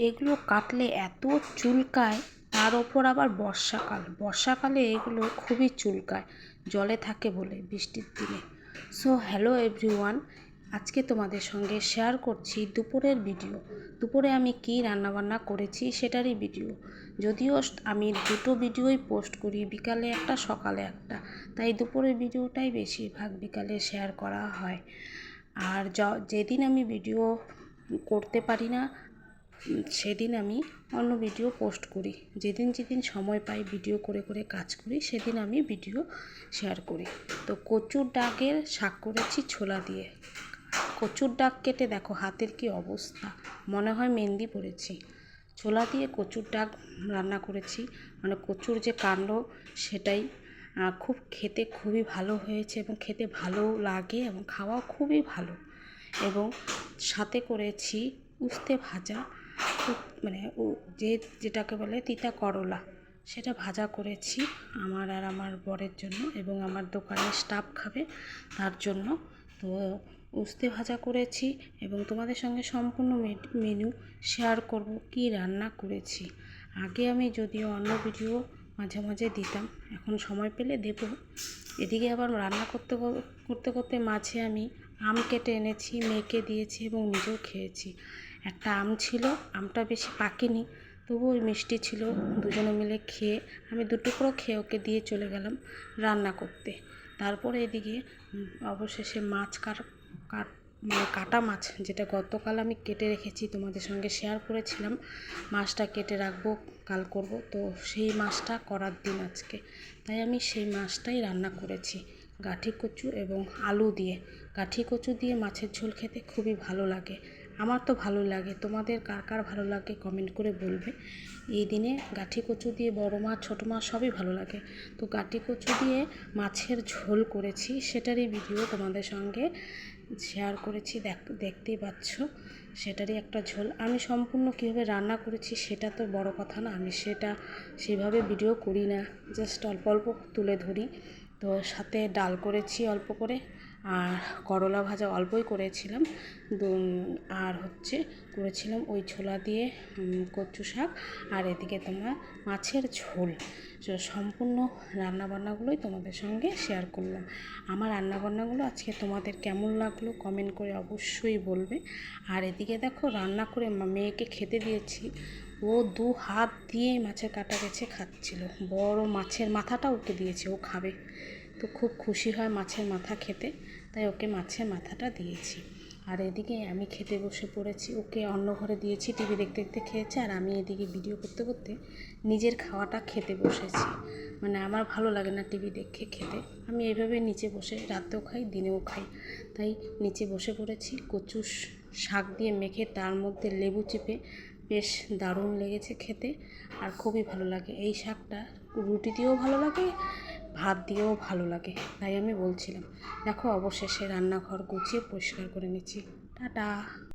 এগুলো কাটলে এত চুলকায়, তার ওপর আবার বর্ষাকালে এগুলো খুবই চুলকায়, জলে থাকে বলে বৃষ্টির দিনে। সো হ্যালো এভরিওয়ান, আজকে তোমাদের সঙ্গে শেয়ার করছি দুপুরের ভিডিও। দুপুরে আমি কি রান্নাবান্না করেছি সেটারই ভিডিও। যদিও আমি দুটো ভিডিওই পোস্ট করি, বিকালে একটা সকালে একটা, তাই দুপুরের ভিডিওটাই বেশিরভাগ বিকালে শেয়ার করা হয়। আর যেদিন আমি ভিডিও করতে পারি না সেদিন আমি অন্য ভিডিও পোস্ট করি। যেদিন সময় পাই ভিডিও করে করে কাজ করি, সেদিন আমি ভিডিও শেয়ার করি। তো কচুর ডাকের শাক করেছি ছোলা দিয়ে। কচুর ডাক কেটে দেখো হাতের কি অবস্থা, মনে হয় মেহেন্দি পড়েছি। ছোলা দিয়ে কচুর ডাক রান্না করেছি, মানে কচুর যে কাণ্ড সেটাই। খুব খেতে খুবই ভালো হয়েছে এবং খেতে ভালো লাগে এবং খাওয়াও খুবই ভালো। এবং সাথে করেছি উস্তে ভাজা, মানে যেটাকে বলে তিতা করলা, সেটা ভাজা করেছি আমার আর আমার বরের জন্য, এবং আমার দোকানের স্টাফ খাবে তার জন্য। তো উস্তে ভাজা করেছি এবং তোমাদের সঙ্গে সম্পূর্ণ মেনু শেয়ার করব কি রান্না করেছি। আগে আমি যদিও অন্য ভিডিও মাঝে মাঝে দিতাম, এখন সময় পেলে দেব। এদিকে আবার রান্না করতে করতে করতে মাঝে আমি আম কেটে এনেছি, মেয়েকে দিয়েছি এবং নিজেও খেয়েছি। একটা আম ছিল, আমটা বেশি পাকেনি, তবুও মিষ্টি ছিল। দুজনে মিলে খেয়ে, আমি দুটুকরো খেয়ে ওকে দিয়ে চলে গেলাম রান্না করতে। তারপরে এদিকে অবশেষে মাছ মানে কাটা মাছ, যেটা গতকাল আমি কেটে রেখেছি, তোমাদের সঙ্গে শেয়ার করেছিলাম মাছটা কেটে রাখবো, কাল করব। তো সেই মাছটা করার দিন আজকে, তাই আমি সেই মাছটাই রান্না করেছি গাঠি কচু এবং আলু দিয়ে। গাঠি কচু দিয়ে মাছের ঝোল খেতে খুবই ভালো লাগে, আমার তো ভালো লাগে। তোমাদের কার কার ভালো লাগে কমেন্ট করে বলবে। এই দিনে গাঠি কচু দিয়ে বড় মাছ ছোটো মাছ সবই ভালো লাগে। তো গাঠি কচু দিয়ে মাছের ঝোল করেছি, সেটারই ভিডিও তোমাদের সঙ্গে শেয়ার করেছি, দেখতেই পাচ্ছ। সেটারই একটা ঝোল। আমি সম্পূর্ণ কীভাবে রান্না করেছি সেটা তো বড় কথা না, আমি সেটা সেভাবে ভিডিও করি না, জাস্ট অল্প অল্প তুলে ধরি। তো সাথে ডাল করেছি অল্প করে, আর করলা ভাজা অল্পই করেছিলাম, আর করেছিলাম ওই ছোলা দিয়ে কচু শাক, আর এদিকে তোমার মাছের ঝোল। সম্পূর্ণ রান্নাবান্নাগুলোই তোমাদের সঙ্গে শেয়ার করলাম। আমার রান্নাবান্নাগুলো আজকে তোমাদের কেমন লাগলো কমেন্ট করে অবশ্যই বলবে। আর এদিকে দেখো রান্না করে মেয়েকে খেতে দিয়েছি, ও 2 হাত দিয়ে মাছের কাটা বেছে খাচ্ছিল। বড় মাছের মাথাটা ওকে দিয়েছি, ও খাবে, তো খুব খুশি হয় মাছের মাথা খেতে, তাই ওকে মাছের মাথাটা দিয়েছি। আর এদিকে আমি খেতে বসে পড়েছি, ওকে অন্য ঘরে দিয়েছি, টিভি দেখতে দেখতে খেয়েছে, আর আমি এদিকে ভিডিও করতে করতে নিজের খাওয়াটা খেতে বসেছি। মানে আমার ভালো লাগে না টিভি দেখে খেতে, আমি এইভাবে নিচে বসে রাতেও খাই দিনেও খাই, তাই নিচে বসে পড়েছি। কচু শাক দিয়ে মেখে তার মধ্যে লেবু চিপে বেশ দারুণ লেগেছে খেতে, আর খুবই ভালো লাগে। এই শাকটা রুটি দিয়েও ভালো লাগে, ভাত দিয়েও ভালো লাগে, তাই আমি বলছিলাম। দেখো অবশেষে রান্নাঘর গুছিয়ে পরিষ্কার করে নিচ্ছি। টাটা।